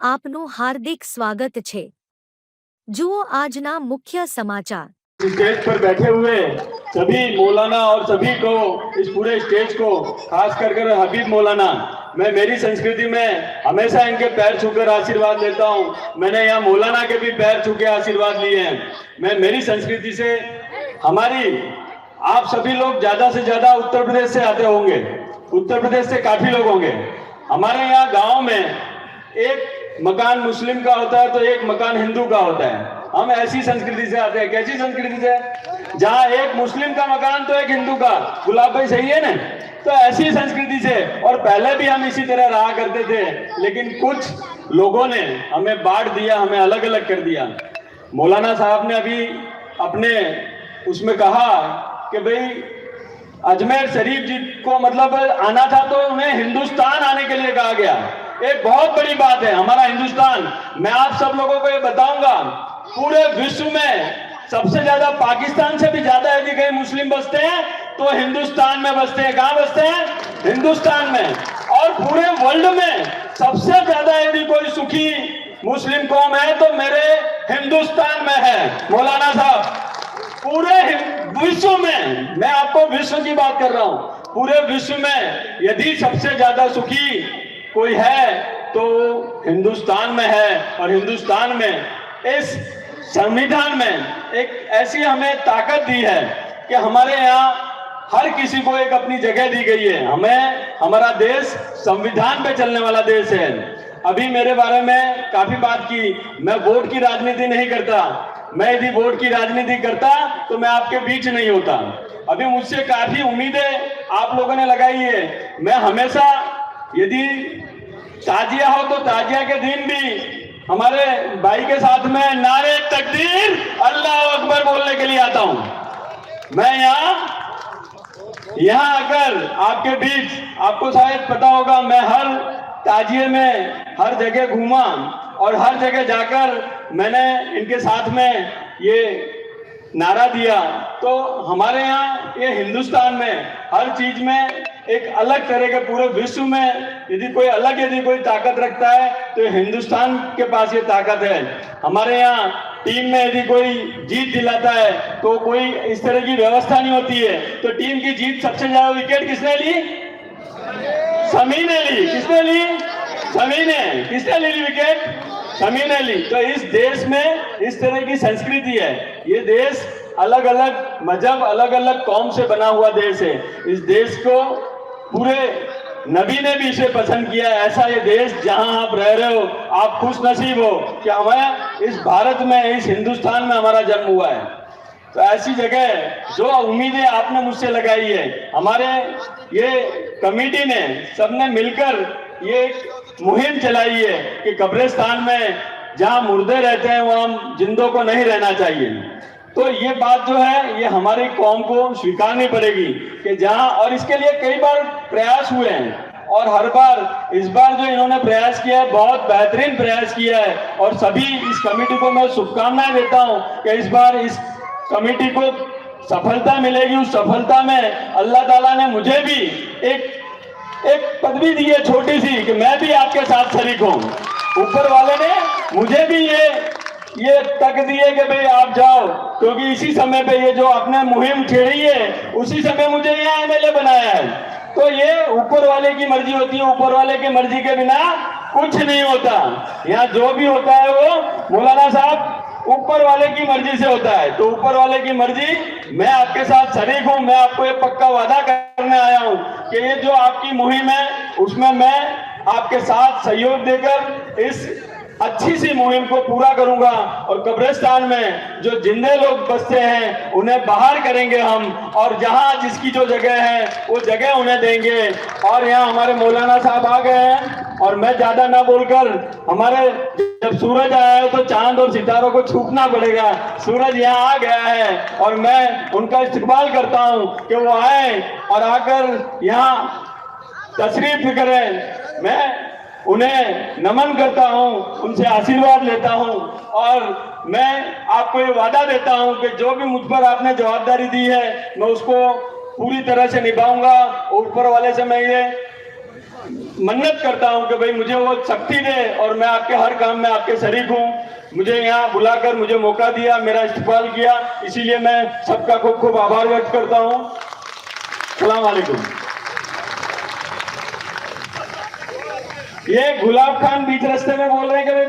આપનું હાર્દિક સ્વાગત છે। જુઓ આજના મુખ્ય સમાચાર। स्टेज पर बैठे हुए सभी मौलाना और सभी को, इस पूरे स्टेज को, खास कर हबीब मौलाना, मैं मेरी संस्कृति में हमेशा इनके पैर छूकर आशीर्वाद लेता हूँ। मैंने यहाँ मौलाना के भी पैर छू के आशीर्वाद लिए हैं। मैं मेरी संस्कृति से, हमारी, आप सभी लोग ज्यादा से ज्यादा उत्तर प्रदेश से आते होंगे, उत्तर प्रदेश से काफी लोग होंगे। हमारे यहाँ गांव में एक मकान मुस्लिम का होता है तो एक मकान हिंदू का होता है। हम ऐसी संस्कृति से आते हैं। कैसी संस्कृति से? जहाँ एक मुस्लिम का मकान तो एक हिंदू का। गुलाब भाई सही है ना? तो ऐसी संस्कृति से, और पहले भी हम इसी तरह रहा करते थे, लेकिन कुछ लोगों ने हमें बांट दिया, हमें अलग अलग कर दिया। मौलाना साहब ने अभी अपने उसमें कहा कि भाई अजमेर शरीफ जी को मतलब आना था तो उन्हें हिंदुस्तान आने के लिए कहा गया। एक बहुत बड़ी बात है हमारा हिंदुस्तान। मैं आप सब लोगों को ये बताऊंगा, पूरे विश्व में सबसे ज्यादा, पाकिस्तान से भी ज्यादा यदि कहीं मुस्लिम बसते हैं तो हिंदुस्तान में बसते हैं। कहां बसते हैं? हिंदुस्तान में। और पूरे वर्ल्ड में सबसे ज्यादा यदि कोई सुखी मुस्लिम कौम है तो मेरे हिंदुस्तान में है। मौलाना साहब, पूरे विश्व में, मैं आपको विश्व की बात कर रहा हूं, पूरे विश्व में यदि सबसे ज्यादा सुखी कोई है तो हिंदुस्तान में है। और हिंदुस्तान में इस संविधान में एक ऐसी हमें ताकत दी है कि हमारे यहाँ हर किसी को एक अपनी जगह दी गई है। हमें, हमारा देश संविधान पे चलने वाला देश है। अभी मेरे बारे में काफी बात की, मैं वोट की राजनीति नहीं करता। मैं यदि वोट की राजनीति करता तो मैं आपके बीच नहीं होता। अभी मुझसे काफी उम्मीदें आप लोगों ने लगाई है। मैं हमेशा, यदि ताजिया हो तो ताजिया के दिन भी हमारे भाई के साथ में नारे तकबीर अल्लाह अकबर बोलने के लिए आता हूं। मैं यहाँ आकर आपके बीच, आपको शायद पता होगा, मैं हर ताजिए में हर जगह घूमा और हर जगह जाकर मैंने इनके साथ में ये नारा दिया। तो हमारे यहाँ ये हिंदुस्तान में हर चीज में एक अलग तरह के, पूरे विश्व में यदि कोई ताकत रखता है तो हिंदुस्तान के पास ये ताकत है। हमारे यहाँ टीम में यदि कोई जीत दिलाता है तो कोई इस तरह की व्यवस्था नहीं होती है। तो टीम की जीत, सबसे ज्यादा विकेट किसने ली? शमी ने ली। किसने ली? शमी ने। किसने ली विकेट? शमी ने ली। तो इस देश में इस तरह की संस्कृति है। ये देश अलग अलग मजहब, अलग अलग कौम से बना हुआ देश है। इस देश को पूरे नबी ने भी इसे पसंद किया। ऐसा ये देश जहां आप रह रहे हो, आप खुश नसीब हो कि हमें इस भारत में, इस हिंदुस्तान में हमारा जन्म हुआ है। तो ऐसी जगह जो उम्मीदें आपने मुझसे लगाई है, हमारे ये कमेटी ने, सबने मिलकर ये मुहिम चलाई है कि कब्रिस्तान में जहां मुर्दे रहते हैं वहां जिंदों को नहीं रहना चाहिए। तो ये बात जो है ये हमारी कौम को स्वीकारनी पड़ेगी कि जहां, और इसके लिए कई बार प्रयास हुए हैं और हर बार, इस बार जो इन्होंने प्रयास किया है बहुत बेहतरीन प्रयास किया है। और सभी इस कमेटी को मैं शुभकामनाएं देता हूं कि इस बार इस कमेटी को सफलता मिलेगी। उस सफलता में अल्लाह ताला ने मुझे भी एक पदवी दी है छोटी सी, कि मैं भी आपके साथ शरीक हूं। ऊपर वाले ने मुझे भी ये तक दिए कि भाई आप जाओ, क्योंकि इसी समय पे ये जो आपने मुहिम छेड़ी है उसी समय मुझे यहाँ एमएलए बनाया है। तो ये ऊपर वाले की मर्जी होती है। ऊपर वाले की मर्जी के बिना कुछ नहीं होता। यहाँ जो भी होता है वो मौलाना साहब ऊपर वाले की मर्जी से होता है। तो ऊपर वाले की मर्जी, मैं आपके साथ शरीक हूँ। मैं आपको ये पक्का वादा करने आया हूँ कि ये जो आपकी मुहिम है उसमें मैं आपके साथ सहयोग देकर इस अच्छी सी मुहिम को पूरा करूंगा। और कब्रिस्तान में जो जिंदे लोग बसते हैं उन्हें बाहर करेंगे हम, और जहां जिसकी जो जगह है वो जगह उन्हें देंगे। और यहाँ हमारे मौलाना साहब आ गए हैं और मैं ज्यादा ना बोलकर, हमारे जब सूरज आया है तो चांद और सितारों को छूटना पड़ेगा। सूरज यहाँ आ गया है और मैं उनका इस्तकबाल करता हूँ कि वो आए और आकर यहाँ तशरीफ करें। मैं उन्हें नमन करता हूं, उनसे आशीर्वाद लेता हूं और मैं आपको ये वादा देता हूं कि जो भी मुझ पर आपने जवाबदारी दी है मैं उसको पूरी तरह से निभाऊंगा। ऊपर वाले से मैं ये मन्नत करता हूं कि भाई मुझे वो शक्ति दे और मैं आपके हर काम में आपके शरीक हूं। मुझे यहाँ बुलाकर मुझे मौका दिया, मेरा इस्तेमाल किया, इसीलिए मैं सबका खूब खूब आभार व्यक्त करता हूं। सलाम वालेकुम। ये गुलाब खान बीच रास्ते में बोल रहे हैं कि